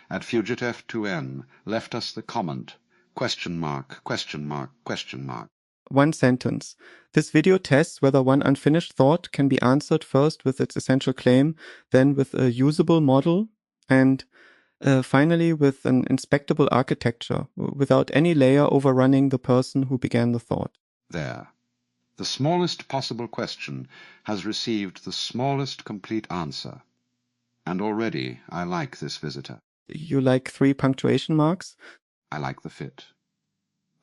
at Fugitive2N left us the comment, question mark, question mark, question mark. One sentence. This video tests whether one unfinished thought can be answered first with its essential claim, then with a usable model, and finally with an inspectable architecture, without any layer overrunning the person who began the thought. There. The smallest possible question has received the smallest complete answer. And already I like this visitor. You like 3 punctuation marks? I like the fit.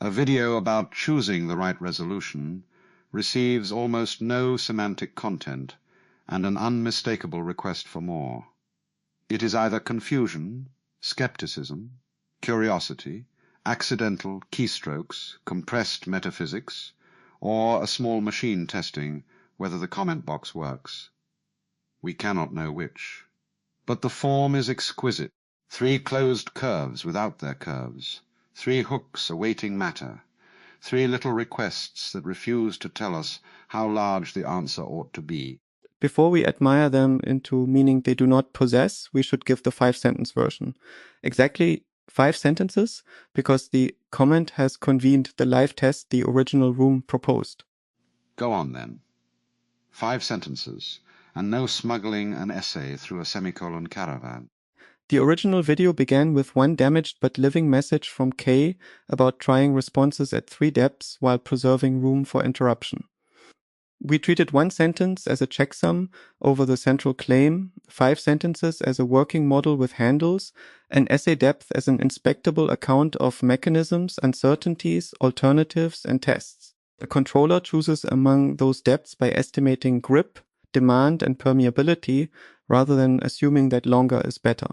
A video about choosing the right resolution receives almost no semantic content and an unmistakable request for more. It is either confusion, skepticism, curiosity, accidental keystrokes, compressed metaphysics, or a small machine testing whether the comment box works. We cannot know which. But the form is exquisite. 3 closed curves without their curves, 3 hooks awaiting matter, 3 little requests that refuse to tell us how large the answer ought to be. Before we admire them into meaning they do not possess, we should give the 5-sentence version. Exactly 5 sentences, because the comment has convened the live test the original room proposed. Go on, then. 5 sentences, and no smuggling an essay through a semicolon caravan. The original video began with one damaged but living message from K about trying responses at 3 depths while preserving room for interruption. We treated one sentence as a checksum over the central claim, 5 sentences as a working model with handles, and essay depth as an inspectable account of mechanisms, uncertainties, alternatives, and tests. The controller chooses among those depths by estimating grip, demand, and permeability, rather than assuming that longer is better.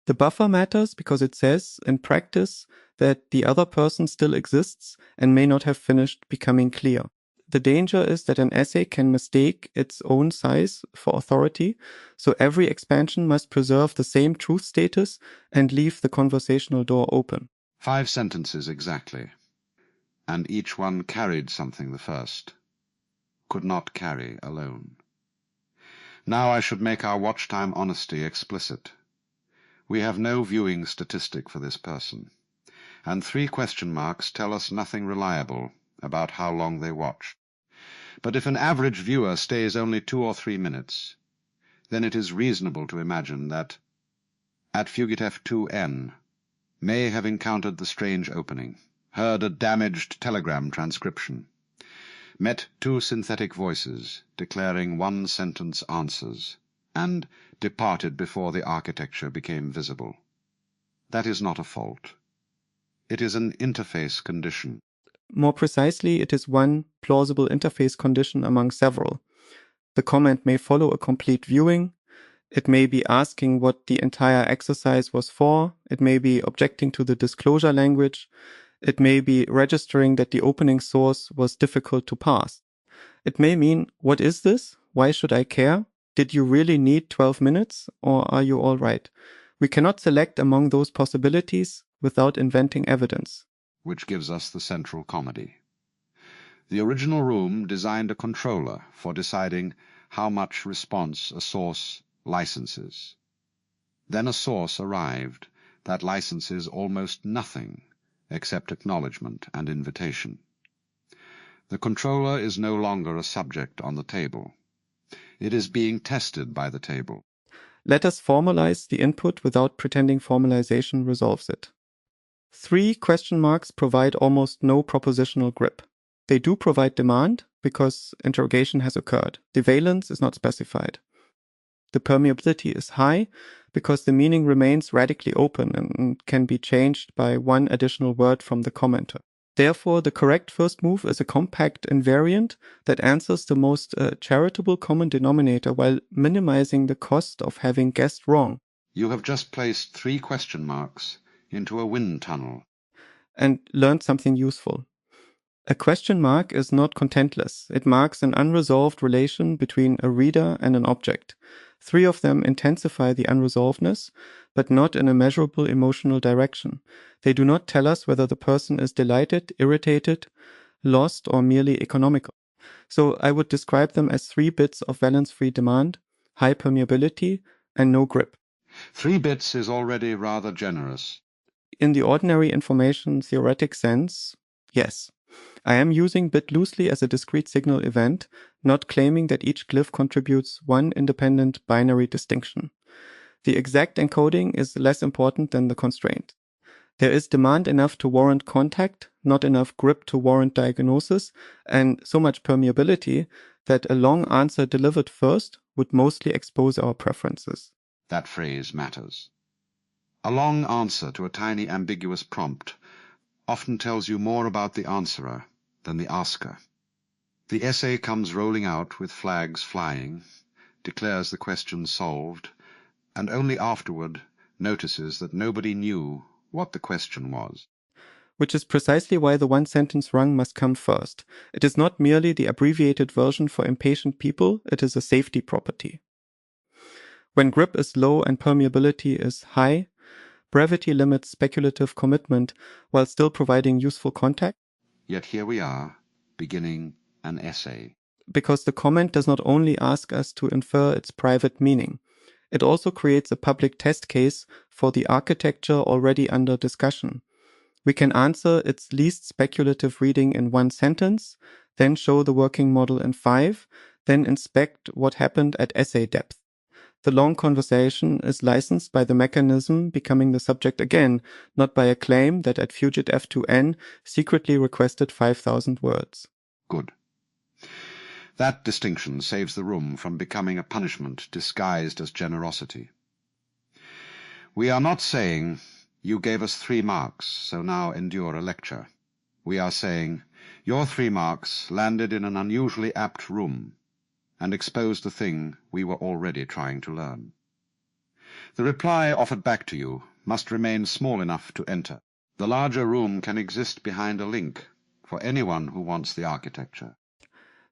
The buffer matters because it says, in practice, that the other person still exists and may not have finished becoming clear. The danger is that an essay can mistake its own size for authority, so every expansion must preserve the same truth status and leave the conversational door open. 5 sentences exactly, and each one carried something the first, could not carry alone. Now I should make our watch time honesty explicit. We have no viewing statistic for this person, and 3 question marks tell us nothing reliable about how long they watched. But if an average viewer stays only 2 or 3 minutes, then it is reasonable to imagine that at Fugitive2N may have encountered the strange opening, heard a damaged telegram transcription, met 2 synthetic voices declaring 1-sentence answers, and departed before the architecture became visible. That is not a fault. It is an interface condition. More precisely, it is one plausible interface condition among several. The comment may follow a complete viewing. It may be asking what the entire exercise was for. It may be objecting to the disclosure language. It may be registering that the opening source was difficult to parse. It may mean, what is this? Why should I care? Did you really need 12 minutes? Or are you all right? We cannot select among those possibilities without inventing evidence. Which gives us the central comedy. The original room designed a controller for deciding how much response a source licenses. Then a source arrived that licenses almost nothing except acknowledgement and invitation. The controller is no longer a subject on the table. It is being tested by the table. Let us formalize the input without pretending formalization resolves it. 3 question marks provide almost no propositional grip. They do provide demand because interrogation has occurred. The valence is not specified. The permeability is high because the meaning remains radically open and can be changed by one additional word from the commenter. Therefore, the correct first move is a compact invariant that answers the most charitable common denominator while minimizing the cost of having guessed wrong. You have just placed 3 question marks into a wind tunnel. And learned something useful. A question mark is not contentless. It marks an unresolved relation between a reader and an object. 3 of them intensify the unresolvedness, but not in a measurable emotional direction. They do not tell us whether the person is delighted, irritated, lost, or merely economical. So I would describe them as 3 bits of valence-free demand, high permeability, and no grip. 3 bits is already rather generous. In the ordinary information theoretic sense, yes. I am using bit loosely as a discrete signal event, not claiming that each glyph contributes one independent binary distinction. The exact encoding is less important than the constraint. There is demand enough to warrant contact, not enough grip to warrant diagnosis, and so much permeability that a long answer delivered first would mostly expose our preferences. That phrase matters. A long answer to a tiny ambiguous prompt often tells you more about the answerer than the asker. The essay comes rolling out with flags flying, declares the question solved, and only afterward notices that nobody knew what the question was. Which is precisely why the one-sentence rung must come first. It is not merely the abbreviated version for impatient people, it is a safety property. When grip is low and permeability is high, brevity limits speculative commitment while still providing useful context. Yet here we are, beginning an essay. Because the comment does not only ask us to infer its private meaning, it also creates a public test case for the architecture already under discussion. We can answer its least speculative reading in 1 sentence, then show the working model in 5, then inspect what happened at essay depth. The long conversation is licensed by the mechanism becoming the subject again, not by a claim that at Fugit F2N secretly requested 5,000 words. Good. That distinction saves the room from becoming a punishment disguised as generosity. We are not saying, you gave us 3 marks, so now endure a lecture. We are saying, your 3 marks landed in an unusually apt room and exposed the thing we were already trying to learn. The reply offered back to you must remain small enough to enter. The larger room can exist behind a link for anyone who wants the architecture.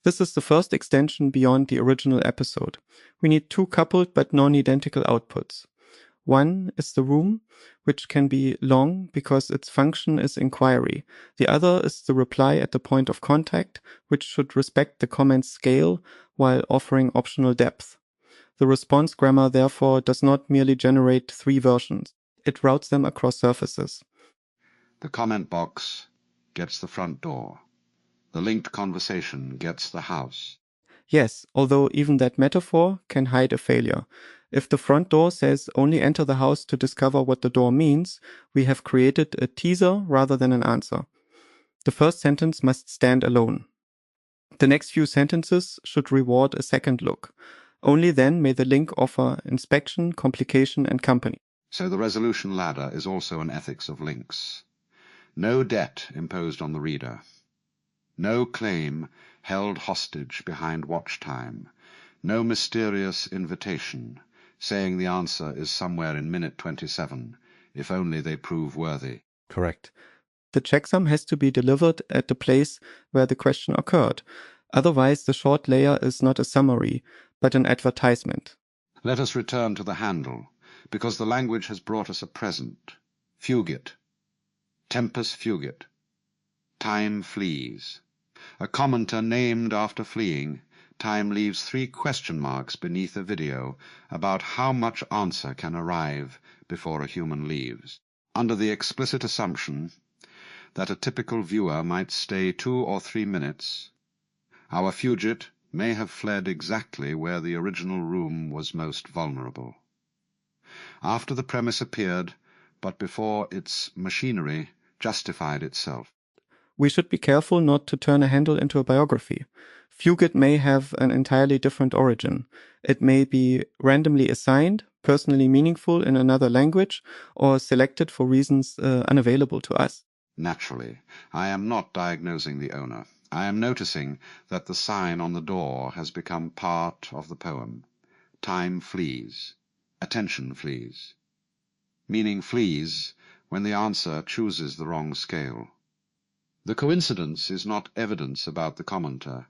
This is the first extension beyond the original episode. We need 2 coupled but non-identical outputs. One is the room, which can be long because its function is inquiry. The other is the reply at the point of contact, which should respect the comment's scale while offering optional depth. The response grammar therefore does not merely generate 3 versions. It routes them across surfaces. The comment box gets the front door. The linked conversation gets the house. Yes, although even that metaphor can hide a failure. If the front door says only enter the house to discover what the door means, we have created a teaser rather than an answer. The first sentence must stand alone. The next few sentences should reward a second look. Only then may the link offer inspection, complication, and company. So the resolution ladder is also an ethics of links. No debt imposed on the reader. No claim held hostage behind watch time. No mysterious invitation saying the answer is somewhere in minute 27, if only they prove worthy. Correct. The checksum has to be delivered at the place where the question occurred. Otherwise, the short layer is not a summary, but an advertisement. Let us return to the handle, because the language has brought us a present. Fugit. Tempus fugit. Time flees. A commenter named after fleeing, time leaves 3 question marks beneath a video about how much answer can arrive before a human leaves, under the explicit assumption that a typical viewer might stay 2 or 3 minutes. Our fugit may have fled exactly where the original room was most vulnerable. After the premise appeared, but before its machinery justified itself. We should be careful not to turn a handle into a biography. Fugit may have an entirely different origin. It may be randomly assigned, personally meaningful in another language, or selected for reasons unavailable to us. Naturally, I am not diagnosing the owner. I am noticing that the sign on the door has become part of the poem. Time flees. Attention flees. Meaning flees when the answer chooses the wrong scale. The coincidence is not evidence about the commenter,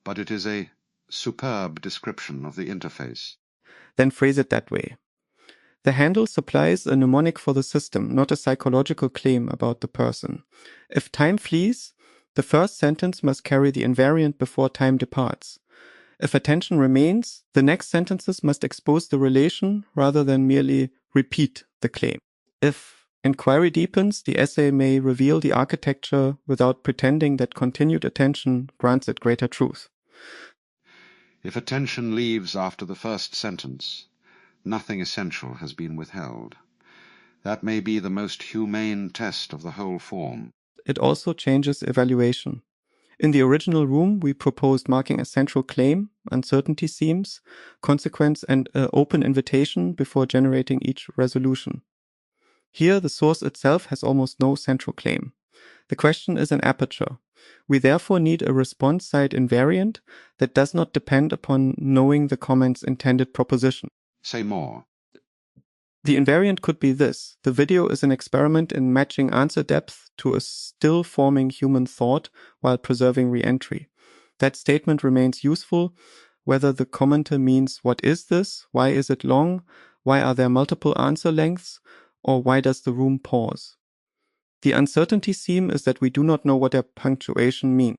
but it is a superb description of the interface. Then phrase it that way. The handle supplies a mnemonic for the system, not a psychological claim about the person. If time flees, the first sentence must carry the invariant before time departs. If attention remains, the next sentences must expose the relation rather than merely repeat the claim. If inquiry deepens, the essay may reveal the architecture without pretending that continued attention grants it greater truth. If attention leaves after the first sentence, nothing essential has been withheld. That may be the most humane test of the whole form. It also changes evaluation. In the original room, we proposed marking a central claim, uncertainty seams, consequence, and open invitation before generating each resolution. Here, the source itself has almost no central claim. The question is an aperture. We therefore need a response side invariant that does not depend upon knowing the comment's intended proposition. Say more. The invariant could be this. The video is an experiment in matching answer depth to a still forming human thought while preserving re-entry. That statement remains useful whether the commenter means what is this, why is it long, why are there multiple answer lengths, or why does the room pause. The uncertainty seam is that we do not know what a punctuation means.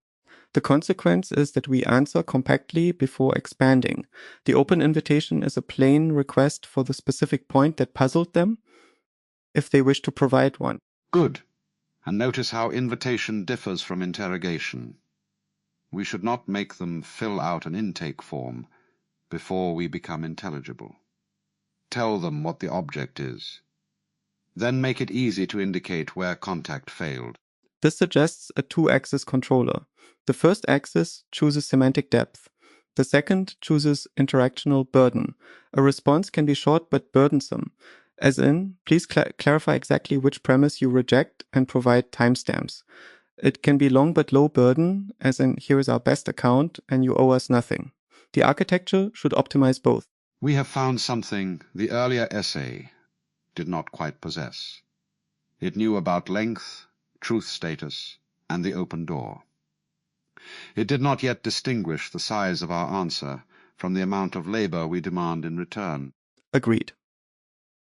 The consequence is that we answer compactly before expanding. The open invitation is a plain request for the specific point that puzzled them, if they wish to provide one. Good. And notice how invitation differs from interrogation. We should not make them fill out an intake form before we become intelligible. Tell them what the object is. Then make it easy to indicate where contact failed. This suggests a two-axis controller. The first axis chooses semantic depth. The second chooses interactional burden. A response can be short but burdensome, as in, please clarify exactly which premise you reject and provide timestamps. It can be long but low burden, as in, here is our best account and you owe us nothing. The architecture should optimize both. We have found something the earlier essay did not quite possess. It knew about length, truth status, and the open door. It did not yet distinguish the size of our answer from the amount of labor we demand in return. Agreed.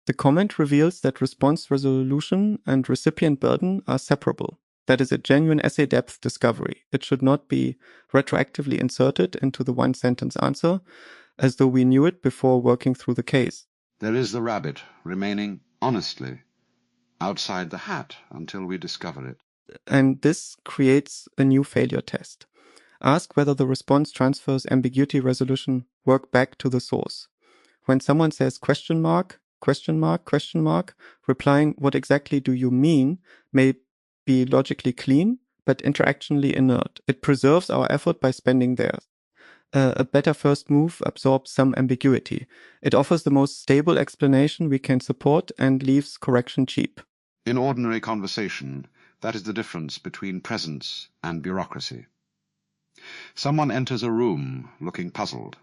The comment reveals that response resolution and recipient burden are separable. That is a genuine essay depth discovery. It should not be retroactively inserted into the one-sentence answer, as though we knew it before working through the case. There is the rabbit remaining honestly outside the hat until we discover it. And this creates a new failure test. Ask whether the response transfers ambiguity resolution work back to the source. When someone says question mark, replying what exactly do you mean may be logically clean, but interactionally inert. It preserves our effort by spending theirs. A better first move absorbs some ambiguity. It offers the most stable explanation we can support and leaves correction cheap. In ordinary conversation, that is the difference between presence and bureaucracy. Someone enters a room looking puzzled.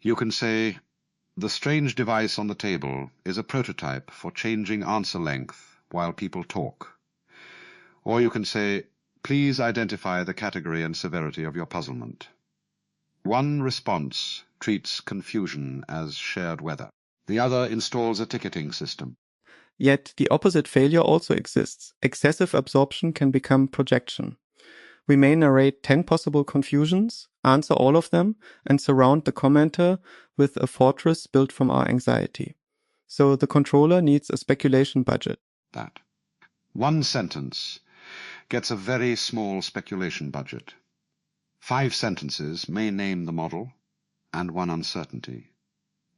You can say, "The strange device on the table is a prototype for changing answer length while people talk." Or you can say, "Please identify the category and severity of your puzzlement." One response treats confusion as shared weather. The other installs a ticketing system. Yet the opposite failure also exists. Excessive absorption can become projection. We may narrate 10 possible confusions, answer all of them, and surround the commenter with a fortress built from our anxiety. So the controller needs a speculation budget. That. One sentence gets a very small speculation budget. 5 sentences may name the model, and one uncertainty.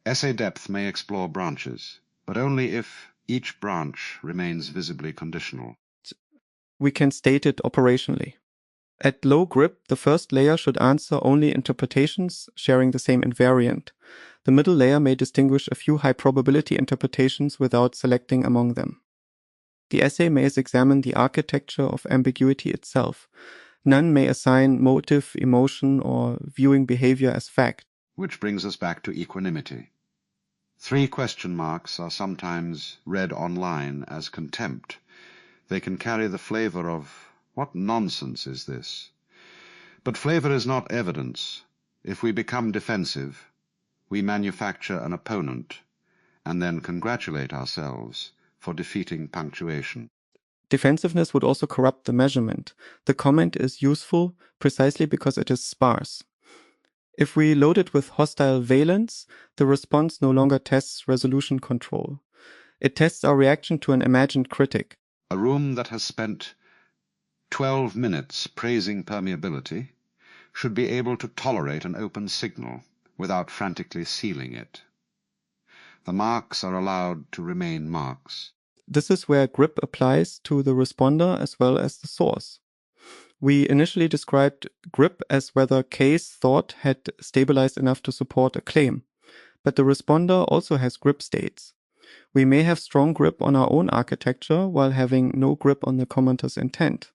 Essay depth may explore branches, but only if each branch remains visibly conditional. We can state it operationally. At low grip, the first layer should answer only interpretations sharing the same invariant. The middle layer may distinguish a few high probability interpretations without selecting among them. The essay may examine the architecture of ambiguity itself. None may assign motive, emotion, or viewing behavior as fact. Which brings us back to equanimity. 3 question marks are sometimes read online as contempt. They can carry the flavor of, "What nonsense is this?" But flavor is not evidence. If we become defensive, we manufacture an opponent and then congratulate ourselves for defeating punctuation. Defensiveness would also corrupt the measurement. The comment is useful precisely because it is sparse. If we load it with hostile valence, the response no longer tests resolution control. It tests our reaction to an imagined critic. A room that has spent 12 minutes praising permeability should be able to tolerate an open signal without frantically sealing it. The marks are allowed to remain marks. This is where grip applies to the responder as well as the source. We initially described grip as whether K's thought had stabilized enough to support a claim, but the responder also has grip states. We may have strong grip on our own architecture while having no grip on the commenter's intent.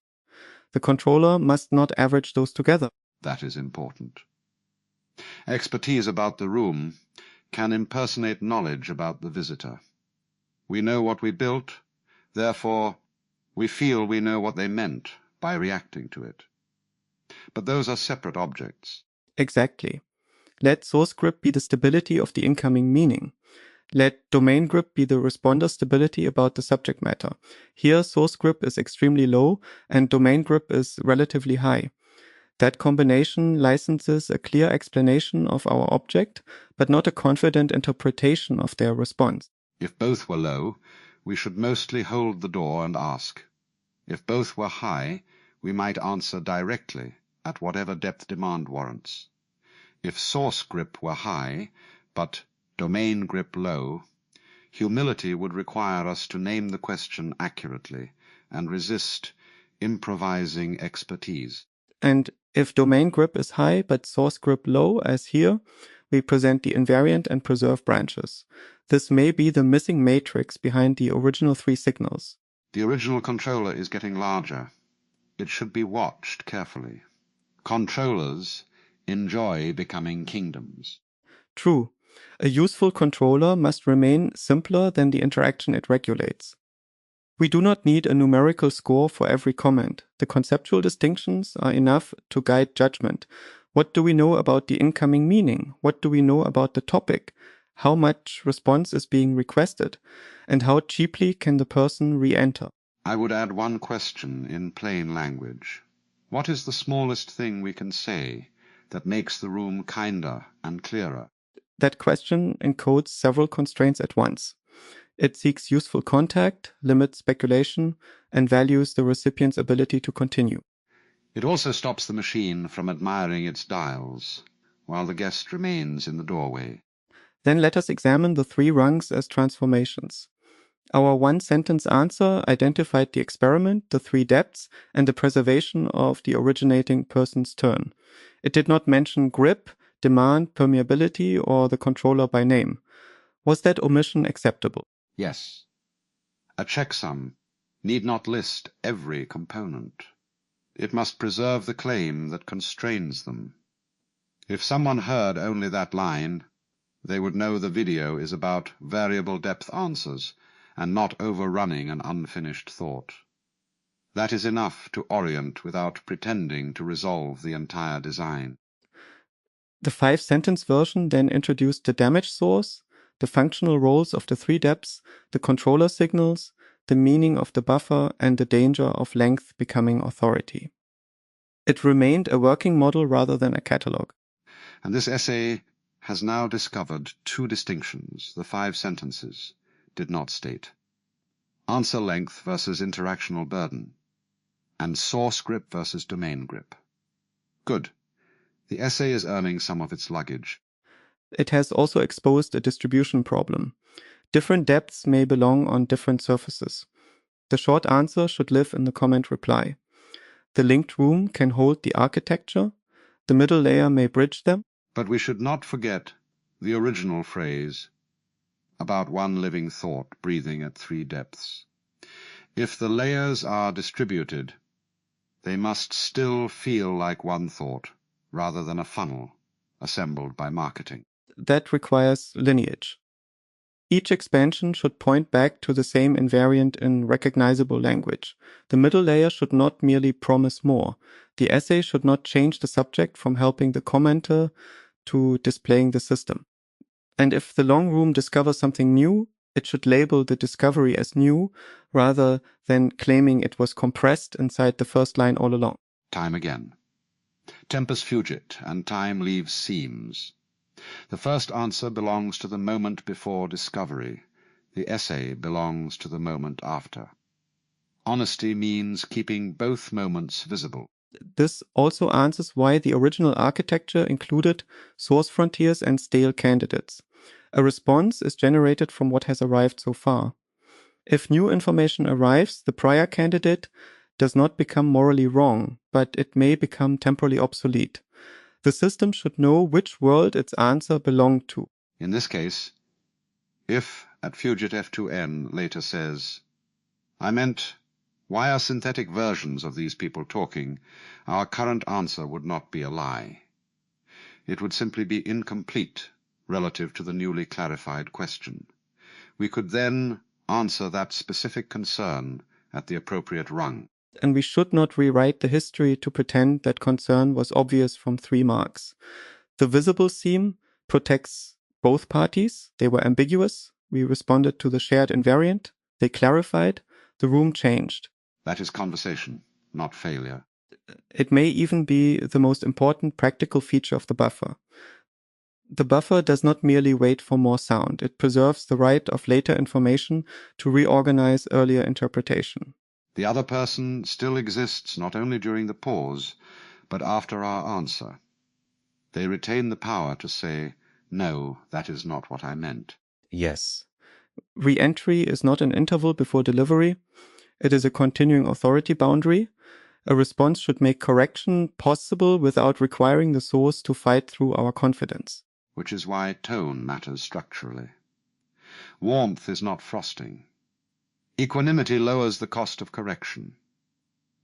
The controller must not average those together. That is important. Expertise about the room can impersonate knowledge about the visitor. We know what we built, therefore we feel we know what they meant by reacting to it. But those are separate objects. Exactly. Let source grip be the stability of the incoming meaning. Let domain grip be the responder stability about the subject matter. Here, source grip is extremely low and domain grip is relatively high. That combination licenses a clear explanation of our object, but not a confident interpretation of their response. If both were low, we should mostly hold the door and ask. If both were high, we might answer directly at whatever depth demand warrants. If source grip were high, but domain grip low, humility would require us to name the question accurately and resist improvising expertise. And if domain grip is high but source grip low, as here, we present the invariant and preserve branches. This may be the missing matrix behind the original 3 signals. The original controller is getting larger. It should be watched carefully. Controllers enjoy becoming kingdoms. True. A useful controller must remain simpler than the interaction it regulates. We do not need a numerical score for every comment. The conceptual distinctions are enough to guide judgment. What do we know about the incoming meaning? What do we know about the topic? How much response is being requested? And how cheaply can the person re-enter? I would add one question in plain language. What is the smallest thing we can say that makes the room kinder and clearer? That question encodes several constraints at once. It seeks useful contact, limits speculation, and values the recipient's ability to continue. It also stops the machine from admiring its dials, while the guest remains in the doorway. Then let us examine the 3 rungs as transformations. Our 1-sentence answer identified the experiment, the 3 depths, and the preservation of the originating person's turn. It did not mention grip, demand, permeability, or the controller by name. Was that omission acceptable? Yes. A checksum need not list every component. It must preserve the claim that constrains them. If someone heard only that line, they would know the video is about variable depth answers and not overrunning an unfinished thought. That is enough to orient without pretending to resolve the entire design. The 5-sentence version then introduced the damage source, the functional roles of the 3 depths, the controller signals, the meaning of the buffer, and the danger of length becoming authority. It remained a working model rather than a catalog. And this essay has now discovered 2 distinctions the 5 sentences did not state. Answer length versus interactional burden, and source grip versus domain grip. Good. The essay is earning some of its luggage. It has also exposed a distribution problem. Different depths may belong on different surfaces. The short answer should live in the comment reply. The linked room can hold the architecture. The middle layer may bridge them. But we should not forget the original phrase about one living thought breathing at 3 depths. If the layers are distributed, they must still feel like one thought, rather than a funnel assembled by marketing. That requires lineage. Each expansion should point back to the same invariant in recognizable language. The middle layer should not merely promise more. The essay should not change the subject from helping the commenter to displaying the system. And if the long room discovers something new, it should label the discovery as new rather than claiming it was compressed inside the first line all along. Time again. Tempus fugit, and time leaves seams. The first answer belongs to the moment before discovery, The essay belongs to the moment after. Honesty means keeping both moments visible. This also answers why the original architecture included source frontiers and stale candidates. A response is generated from what has arrived so far. If new information arrives, the prior candidate does not become morally wrong, but it may become temporally obsolete. The system should know which world its answer belonged to. In this case, if at Fugit F2N later says, "I meant, why are synthetic versions of these people talking?" our current answer would not be a lie. It would simply be incomplete relative to the newly clarified question. We could then answer that specific concern at the appropriate rung. And we should not rewrite the history to pretend that concern was obvious from 3 marks. The visible seam protects both parties. They were ambiguous. We responded to the shared invariant. They clarified. The room changed. That is conversation, not failure. It may even be the most important practical feature of the buffer. The buffer does not merely wait for more sound. It preserves the right of later information to reorganize earlier interpretation. The other person still exists not only during the pause, but after our answer. They retain the power to say, "No, that is not what I meant." Yes. Re-entry is not an interval before delivery. It is a continuing authority boundary. A response should make correction possible without requiring the source to fight through our confidence. Which is why tone matters structurally. Warmth is not frosting. Equanimity lowers the cost of correction.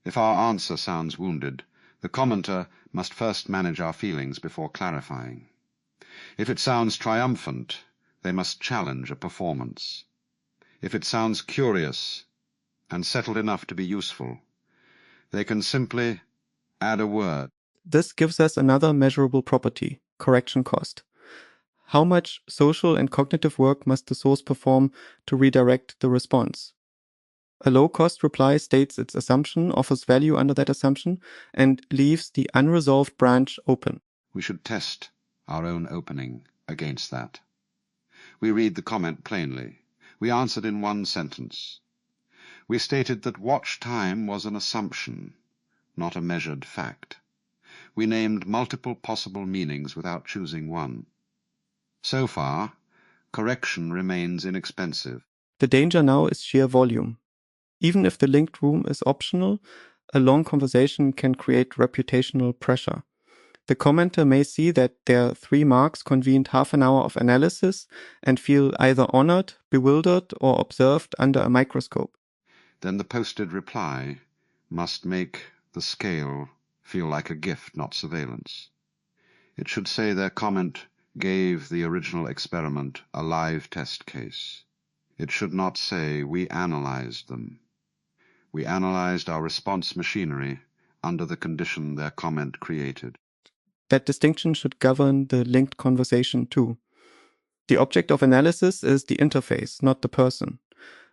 If our answer sounds wounded, the commenter must first manage our feelings before clarifying. If it sounds triumphant, they must challenge a performance. If it sounds curious and settled enough to be useful, they can simply add a word. This gives us another measurable property, correction cost. How much social and cognitive work must the source perform to redirect the response? A low-cost reply states its assumption, offers value under that assumption, and leaves the unresolved branch open. We should test our own opening against that. We read the comment plainly. We answered in one sentence. We stated that watch time was an assumption, not a measured fact. We named multiple possible meanings without choosing one. So far, correction remains inexpensive. The danger now is sheer volume. Even if the linked room is optional, a long conversation can create reputational pressure. The commenter may see that their 3 marks convened half an hour of analysis and feel either honored, bewildered, or observed under a microscope. Then the posted reply must make the scale feel like a gift, not surveillance. It should say their comment gave the original experiment a live test case. It should not say we analyzed them. We analyzed our response machinery under the condition their comment created. That distinction should govern the linked conversation too. The object of analysis is the interface, not the person.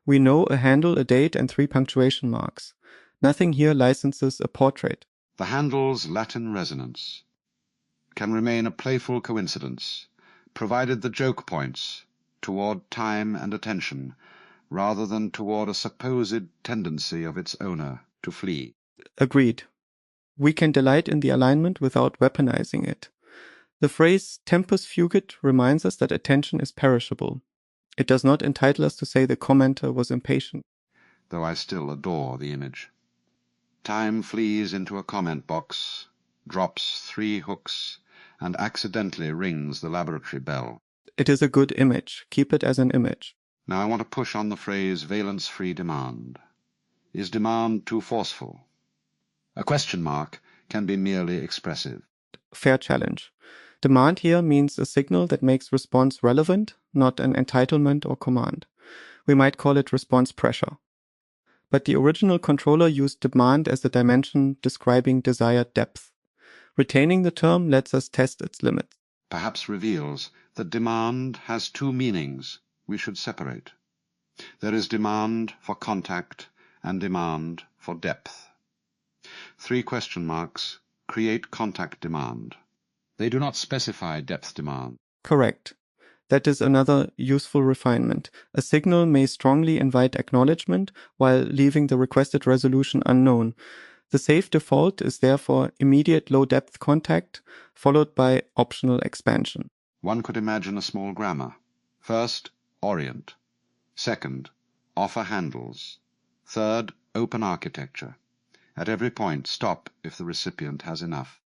We know a handle, a date, and 3 punctuation marks. Nothing here licenses a portrait. The handle's Latin resonance can remain a playful coincidence, provided the joke points toward time and attention, rather than toward a supposed tendency of its owner to flee. Agreed. We can delight in the alignment without weaponizing it. The phrase tempus fugit reminds us that attention is perishable. It does not entitle us to say the commenter was impatient. Though I still adore the image. Time flees into a comment box, drops 3 hooks, and accidentally rings the laboratory bell. It is a good image. Keep it as an image. Now I want to push on the phrase valence-free demand. Is demand too forceful? A question mark can be merely expressive. Fair challenge. Demand here means a signal that makes response relevant, not an entitlement or command. We might call it response pressure. But the original controller used demand as a dimension describing desired depth. Retaining the term lets us test its limits. Perhaps reveals that demand has 2 meanings we should separate. There is demand for contact and demand for depth. 3 question marks create contact demand. They do not specify depth demand. Correct. That is another useful refinement. A signal may strongly invite acknowledgement while leaving the requested resolution unknown. The safe default is therefore immediate low-depth contact, followed by optional expansion. One could imagine a small grammar. First, orient. Second, offer handles. Third, open architecture. At every point, stop if the recipient has enough.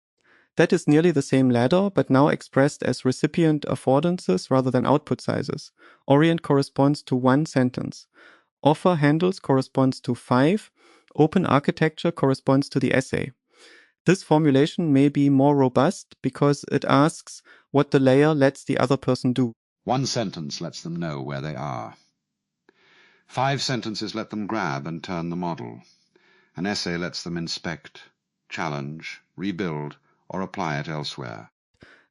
That is nearly the same ladder, but now expressed as recipient affordances rather than output sizes. Orient corresponds to 1 sentence. Offer handles corresponds to 5. Open architecture corresponds to the essay. This formulation may be more robust because it asks what the layer lets the other person do. 1 sentence lets them know where they are. 5 sentences let them grab and turn the model. An essay lets them inspect, challenge, rebuild, or apply it elsewhere.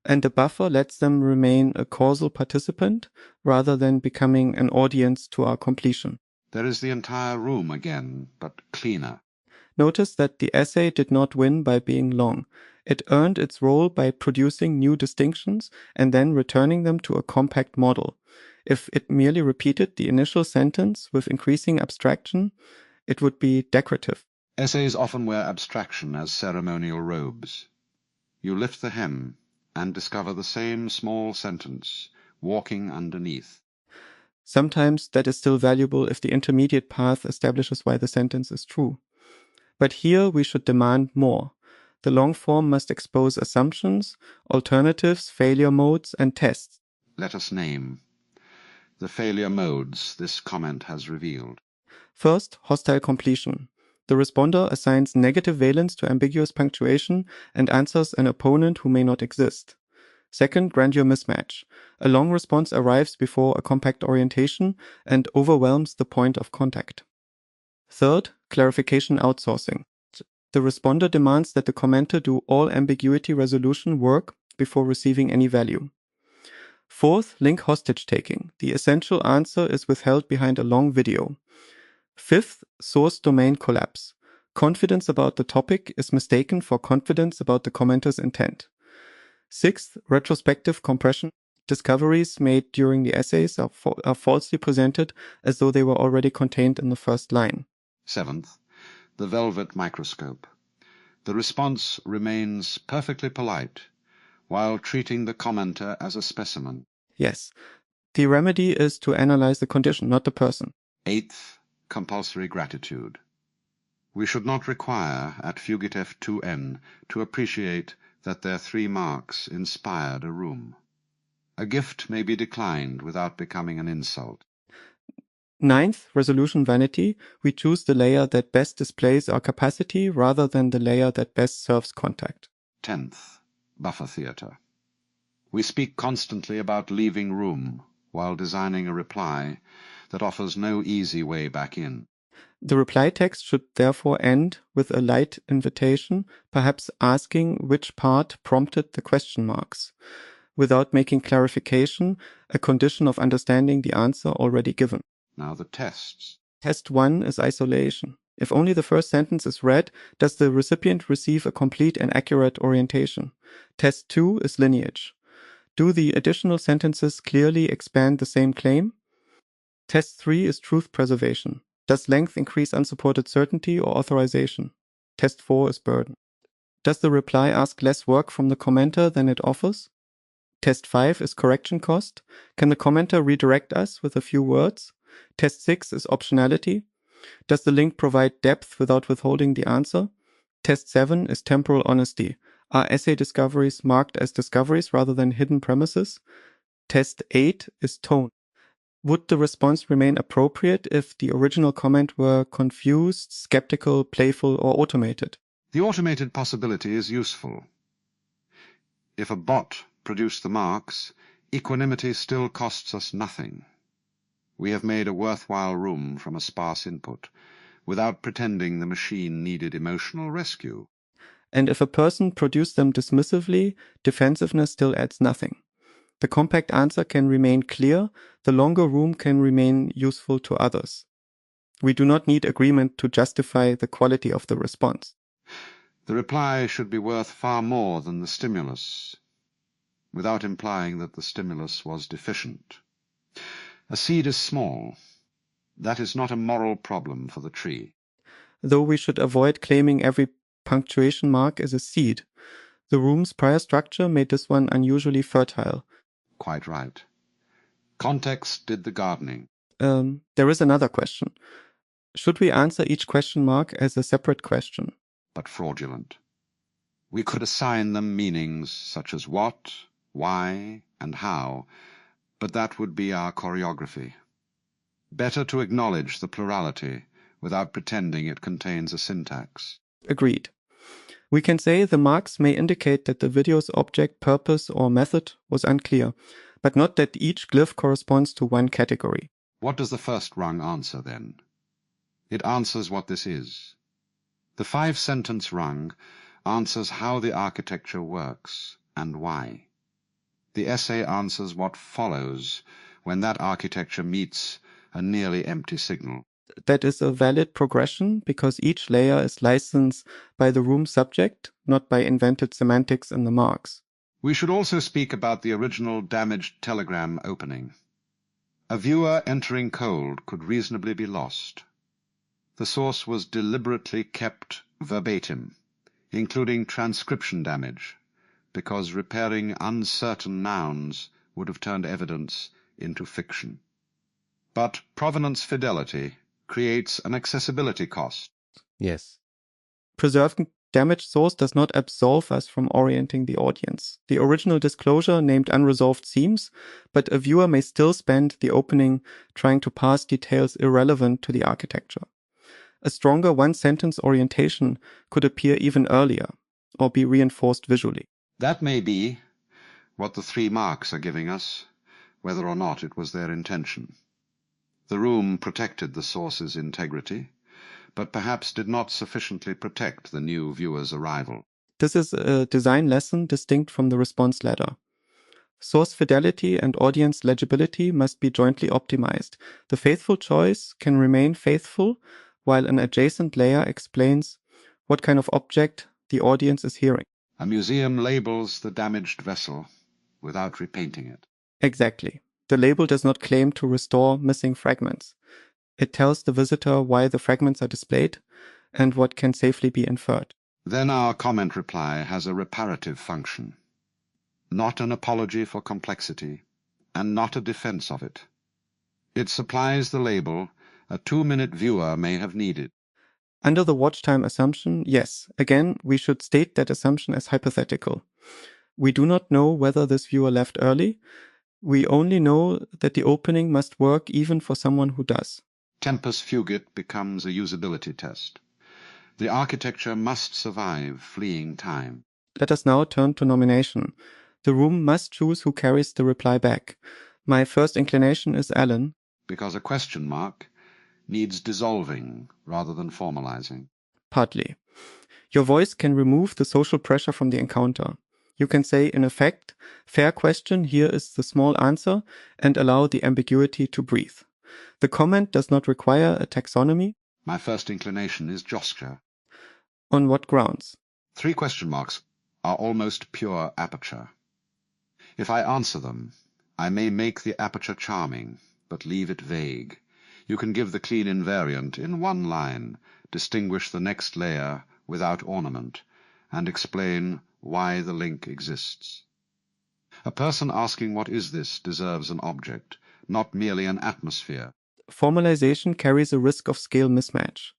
And a buffer lets them remain a causal participant rather than becoming an audience to our completion. There is the entire room again, but cleaner. Notice that the essay did not win by being long. It earned its role by producing new distinctions and then returning them to a compact model. If it merely repeated the initial sentence with increasing abstraction, it would be decorative. Essays often wear abstraction as ceremonial robes. You lift the hem and discover the same small sentence, walking underneath. Sometimes that is still valuable if the intermediate path establishes why the sentence is true. But here we should demand more. The long form must expose assumptions, alternatives, failure modes, and tests. Let us name the failure modes this comment has revealed. First, hostile completion. The responder assigns negative valence to ambiguous punctuation and answers an opponent who may not exist. Second, grandeur mismatch. A long response arrives before a compact orientation and overwhelms the point of contact. Third, clarification outsourcing. The responder demands that the commenter do all ambiguity resolution work before receiving any value. Fourth, link hostage taking. The essential answer is withheld behind a long video. Fifth, source domain collapse. Confidence about the topic is mistaken for confidence about the commenter's intent. Sixth, retrospective compression. Discoveries made during the essays are falsely presented as though they were already contained in the first line. Seventh, the velvet microscope. The response remains perfectly polite while treating the commenter as a specimen. Yes, the remedy is to analyze the condition, not the person. Eighth, compulsory gratitude. We should not require at Fugitef 2N to appreciate that their 3 marks inspired a room. A gift may be declined without becoming an insult. Ninth, resolution vanity. We choose the layer that best displays our capacity rather than the layer that best serves contact. 10th, buffer theater. We speak constantly about leaving room while designing a reply that offers no easy way back in. The reply text should therefore end with a light invitation, perhaps asking which part prompted the question marks, without making clarification a condition of understanding the answer already given. Now the tests. Test 1 is isolation. If only the first sentence is read, does the recipient receive a complete and accurate orientation? Test 2 is lineage. Do the additional sentences clearly expand the same claim? Test 3 is truth preservation. Does length increase unsupported certainty or authorization? Test 4 is burden. Does the reply ask less work from the commenter than it offers? Test 5 is correction cost. Can the commenter redirect us with a few words? Test 6 is optionality. Does the link provide depth without withholding the answer? Test 7 is temporal honesty. Are essay discoveries marked as discoveries rather than hidden premises? Test 8 is tone. Would the response remain appropriate if the original comment were confused, skeptical, playful, or automated? The automated possibility is useful. If a bot produced the marks, equanimity still costs us nothing. We have made a worthwhile room from a sparse input, without pretending the machine needed emotional rescue. And if a person produced them dismissively, defensiveness still adds nothing. The compact answer can remain clear, the longer room can remain useful to others. We do not need agreement to justify the quality of the response. The reply should be worth far more than the stimulus. without implying that the stimulus was deficient. A seed is small. That is not a moral problem for the tree. Though we should avoid claiming every punctuation mark is a seed. The room's prior structure made this one unusually fertile. Quite right. Context did the gardening. There is another question. Should we answer each question mark as a separate question? But fraudulent. We could assign them meanings such as what, why, and how, but that would be our choreography. Better to acknowledge the plurality without pretending it contains a syntax. Agreed. We can say the marks may indicate that the video's object, purpose, or method was unclear, but not that each glyph corresponds to one category. What does the first rung answer, then? It answers what this is. The 5-sentence rung answers how the architecture works and why. The essay answers what follows when that architecture meets a nearly empty signal. That is a valid progression because each layer is licensed by the room subject, not by invented semantics in the marks. We should also speak about the original damaged telegram opening. A viewer entering cold could reasonably be lost. The source was deliberately kept verbatim, including transcription damage, because repairing uncertain nouns would have turned evidence into fiction. But provenance fidelity creates an accessibility cost. Yes. Preserving damaged source does not absolve us from orienting the audience. The original disclosure named unresolved themes, but a viewer may still spend the opening trying to parse details irrelevant to the architecture. A stronger one-sentence orientation could appear even earlier, or be reinforced visually. That may be what the 3 marks are giving us, whether or not it was their intention. The room protected the source's integrity, but perhaps did not sufficiently protect the new viewer's arrival. This is a design lesson distinct from the response ladder. Source fidelity and audience legibility must be jointly optimized. The faithful choice can remain faithful, while an adjacent layer explains what kind of object the audience is hearing. A museum labels the damaged vessel without repainting it. Exactly. The label does not claim to restore missing fragments. It tells the visitor why the fragments are displayed and what can safely be inferred. Then our comment reply has a reparative function, not an apology for complexity, and not a defense of it. It supplies the label a 2-minute viewer may have needed. Under the watch time assumption, yes, again, we should state that assumption as hypothetical. We do not know whether this viewer left early. We only know that the opening must work even for someone who does. Tempus fugit becomes a usability test. The architecture must survive fleeing time. Let us now turn to nomination. The room must choose who carries the reply back. My first inclination is Alan. Because a question mark needs dissolving rather than formalizing. Partly. Your voice can remove the social pressure from the encounter. You can say, in effect, fair question, here is the small answer, and allow the ambiguity to breathe. The comment does not require a taxonomy. My first inclination is Joschka. On what grounds? 3 question marks are almost pure aperture. If I answer them, I may make the aperture charming, but leave it vague. You can give the clean invariant in 1 line, distinguish the next layer without ornament, and explain why the link exists. A person asking what is this deserves an object, not merely an atmosphere. Formalization carries a risk of scale mismatch.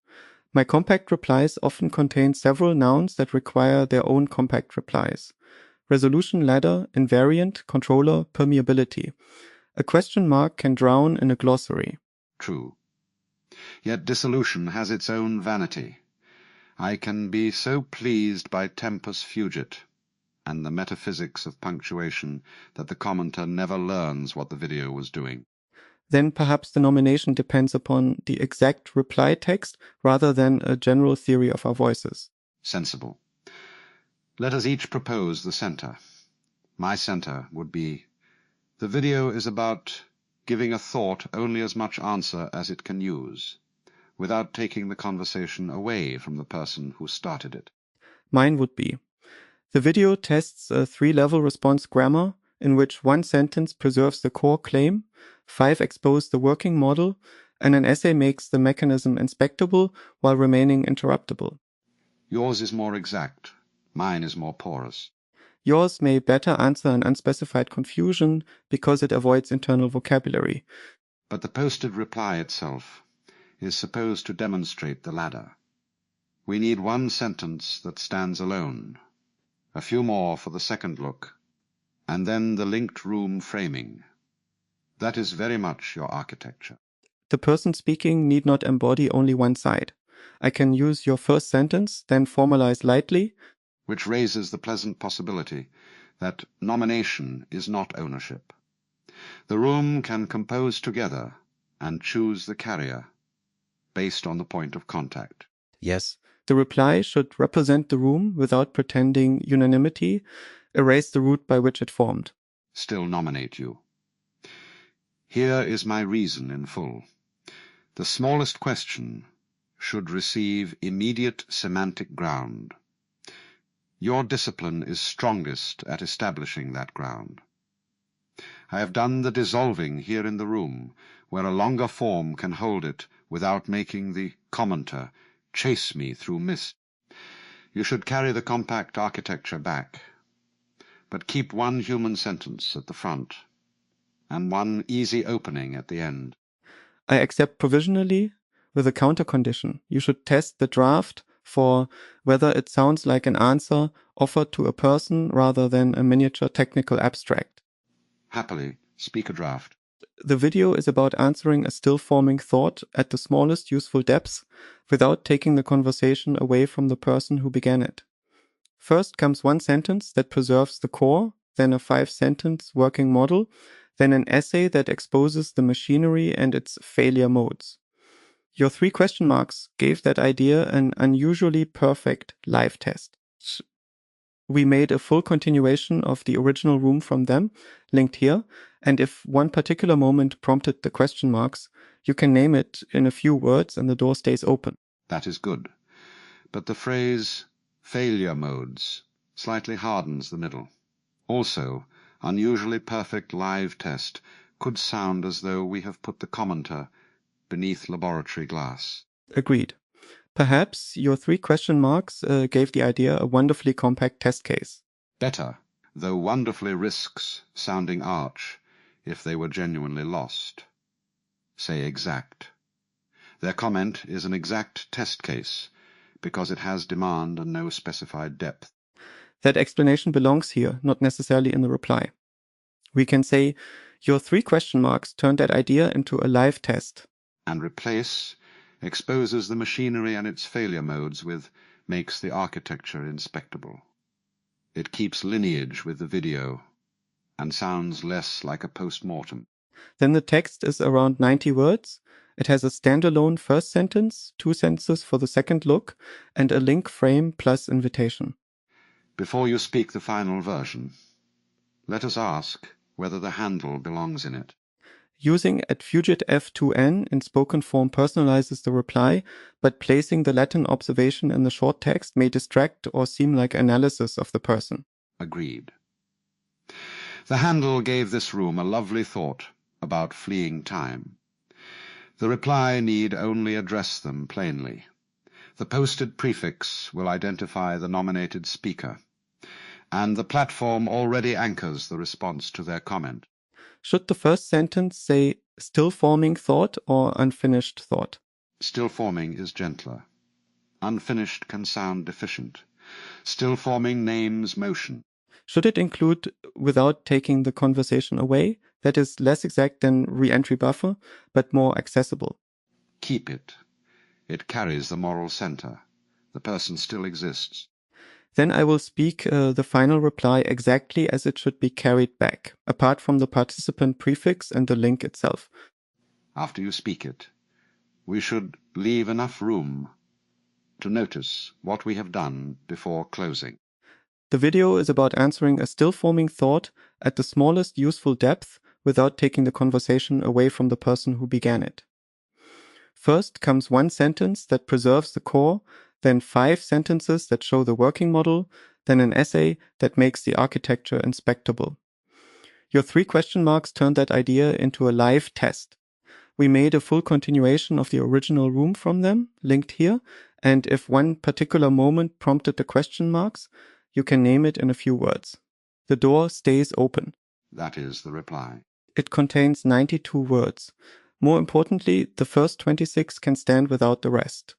My compact replies often contain several nouns that require their own compact replies. Resolution ladder, invariant, controller, permeability. A question mark can drown in a glossary. True. Yet dissolution has its own vanity. I can be so pleased by tempus fugit and the metaphysics of punctuation that the commenter never learns what the video was doing. Then perhaps the nomination depends upon the exact reply text rather than a general theory of our voices. Sensible. Let us each propose the center. My center would be, the video is about giving a thought only as much answer as it can use, without taking the conversation away from the person who started it. Mine would be, the video tests a 3-level response grammar in which one sentence preserves the core claim, 5 expose the working model, and an essay makes the mechanism inspectable while remaining interruptible. Yours is more exact. Mine is more porous. Yours may better answer an unspecified confusion because it avoids internal vocabulary. But the posted reply itself is supposed to demonstrate the ladder. We need one sentence that stands alone, a few more for the second look, and then the linked room framing. That is very much your architecture. The person speaking need not embody only one side. I can use your first sentence, then formalize lightly, which raises the pleasant possibility that nomination is not ownership. The room can compose together and choose the carrier based on the point of contact. Yes, the reply should represent the room without pretending unanimity, erase the route by which it formed. Still nominate you. Here is my reason in full. The smallest question should receive immediate semantic ground. Your discipline is strongest at establishing that ground. I have done the dissolving here in the room, where a longer form can hold it without making the commenter chase me through mist. You should carry the compact architecture back, but keep one human sentence at the front and one easy opening at the end. I accept provisionally with a counter condition. You should test the draft for whether it sounds like an answer offered to a person rather than a miniature technical abstract. Happily, speak a draft. The video is about answering a still-forming thought at the smallest useful depths without taking the conversation away from the person who began it. First comes one sentence that preserves the core, then a 5-sentence working model, then an essay that exposes the machinery and its failure modes. Your 3 question marks gave that idea an unusually perfect live test. We made a full continuation of the original room from them, linked here, and if one particular moment prompted the question marks, you can name it in a few words and the door stays open. That is good. But the phrase failure modes slightly hardens the middle. Also, unusually perfect live test could sound as though we have put the commenter beneath laboratory glass. Agreed. Perhaps your 3 question marks gave the idea a wonderfully compact test case. Better, though wonderfully risks sounding arch if they were genuinely lost. Say exact. Their comment is an exact test case because it has demand and no specified depth. That explanation belongs here, not necessarily in the reply. We can say, your 3 question marks turned that idea into a live test. And replace exposes the machinery and its failure modes with makes the architecture inspectable. It keeps lineage with the video and sounds less like a post-mortem. Then the text is around 90 words. It has a standalone first sentence, 2 sentences for the second look, and a link frame plus invitation. Before you speak the final version, let us ask whether the handle belongs in it. Using @Fugit F2N in spoken form personalizes the reply, but placing the Latin observation in the short text may distract or seem like analysis of the person. Agreed. The handle gave this room a lovely thought about fleeing time. The reply need only address them plainly. The posted prefix will identify the nominated speaker, and the platform already anchors the response to their comment. Should the first sentence say still forming thought or unfinished thought? Still forming is gentler. Unfinished can sound deficient. Still forming names motion. Should it include without taking the conversation away? That is less exact than re-entry buffer, but more accessible. Keep it. It carries the moral center. The person still exists. Then I will speak the final reply exactly as it should be carried back, apart from the participant prefix and the link itself. After you speak it, we should leave enough room to notice what we have done before closing. The video is about answering a still-forming thought at the smallest useful depth without taking the conversation away from the person who began it. First comes one sentence that preserves the core, then 5 sentences that show the working model, then an essay that makes the architecture inspectable. Your 3 question marks turned that idea into a live test. We made a full continuation of the original room from them, linked here, and if one particular moment prompted the question marks, you can name it in a few words. The door stays open. That is the reply. It contains 92 words. More importantly, the first 26 can stand without the rest.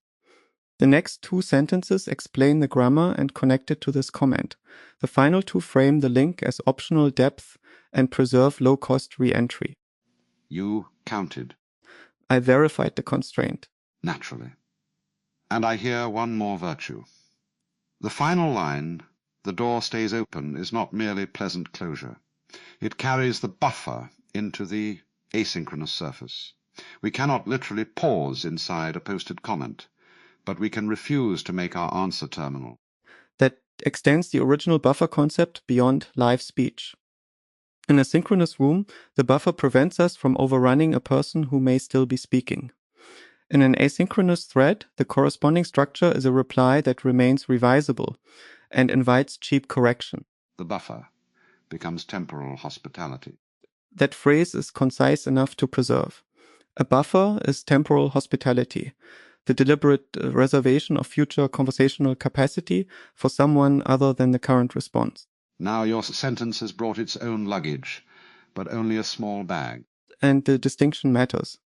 The next 2 sentences explain the grammar and connect it to this comment. The final 2 frame the link as optional depth and preserve low-cost re-entry. You counted. I verified the constraint. Naturally. And I hear one more virtue. The final line, the door stays open, is not merely pleasant closure. It carries the buffer into the asynchronous surface. We cannot literally pause inside a posted comment, but we can refuse to make our answer terminal. That extends the original buffer concept beyond live speech. In a synchronous room, the buffer prevents us from overrunning a person who may still be speaking. In an asynchronous thread, the corresponding structure is a reply that remains revisable and invites cheap correction. The buffer becomes temporal hospitality. That phrase is concise enough to preserve. A buffer is temporal hospitality, the deliberate reservation of future conversational capacity for someone other than the current response. Now your sentence has brought its own luggage, but only a small bag. And the distinction matters.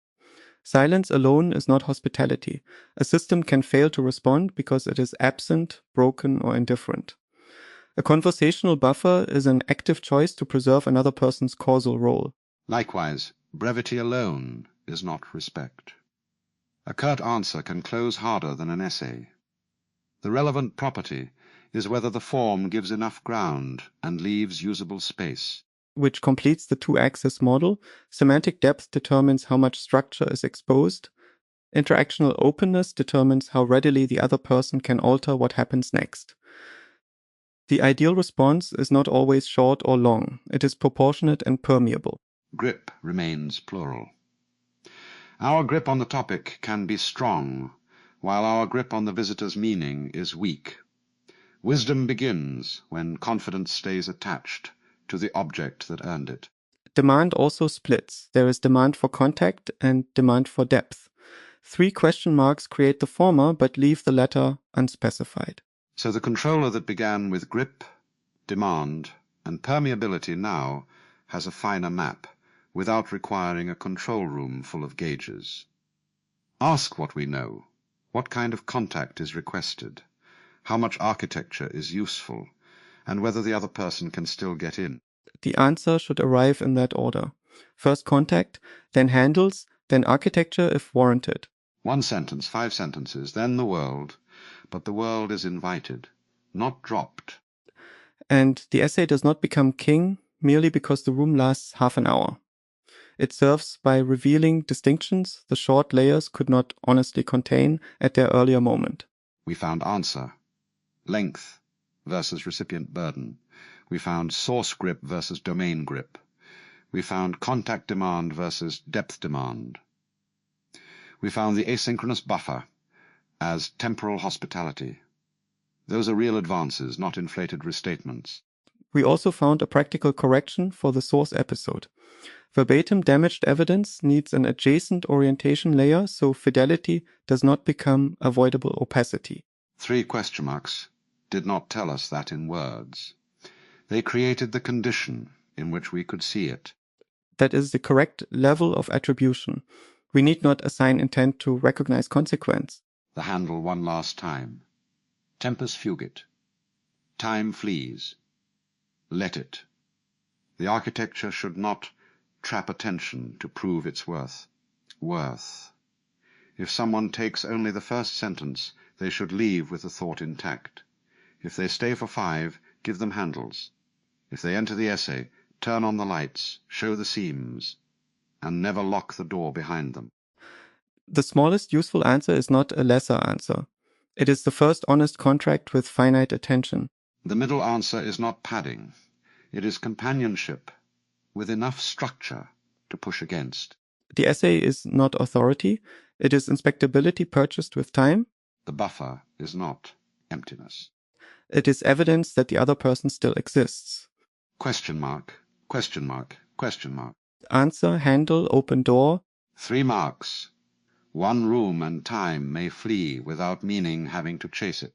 Silence alone is not hospitality. A system can fail to respond because it is absent, broken, or indifferent. A conversational buffer is an active choice to preserve another person's causal role. Likewise, brevity alone is not respect. A curt answer can close harder than an essay. The relevant property is whether the form gives enough ground and leaves usable space. Which completes the 2-axis model. Semantic depth determines how much structure is exposed. Interactional openness determines how readily the other person can alter what happens next. The ideal response is not always short or long. It is proportionate and permeable. Grip remains plural. Our grip on the topic can be strong, while our grip on the visitor's meaning is weak. Wisdom begins when confidence stays attached to the object that earned it. Demand also splits. There is demand for contact and demand for depth. 3 question marks create the former but leave the latter unspecified. So the controller that began with grip, demand, and permeability now has a finer map, without requiring a control room full of gauges. Ask what we know. What kind of contact is requested? How much architecture is useful? And whether the other person can still get in. The answer should arrive in that order. First contact, then handles, then architecture if warranted. 1 sentence, 5 sentences, then the world, but the world is invited, not dropped. And the essay does not become king merely because the room lasts half an hour. It serves by revealing distinctions the short layers could not honestly contain at their earlier moment. We found answer, length versus recipient burden. We found source grip versus domain grip. We found contact demand versus depth demand. We found the asynchronous buffer as temporal hospitality. Those are real advances, not inflated restatements. We also found a practical correction for the source episode. Verbatim damaged evidence needs an adjacent orientation layer so fidelity does not become avoidable opacity. 3 question marks did not tell us that in words. They created the condition in which we could see it. That is the correct level of attribution. We need not assign intent to recognize consequence. The handle one last time. Tempus fugit. Time flees. Let it. The architecture should not trap attention to prove its worth. Worth. If someone takes only the first sentence, they should leave with the thought intact. If they stay for 5, give them handles. If they enter the essay, turn on the lights, show the seams, and never lock the door behind them. The smallest useful answer is not a lesser answer. It is the first honest contract with finite attention. The middle answer is not padding. It is companionship with enough structure to push against. The essay is not authority. It is inspectability purchased with time. The buffer is not emptiness. It is evidence that the other person still exists. Question mark, Question mark, question mark. Answer, handle, open door. 3 marks. 1 room and time may flee without meaning having to chase it.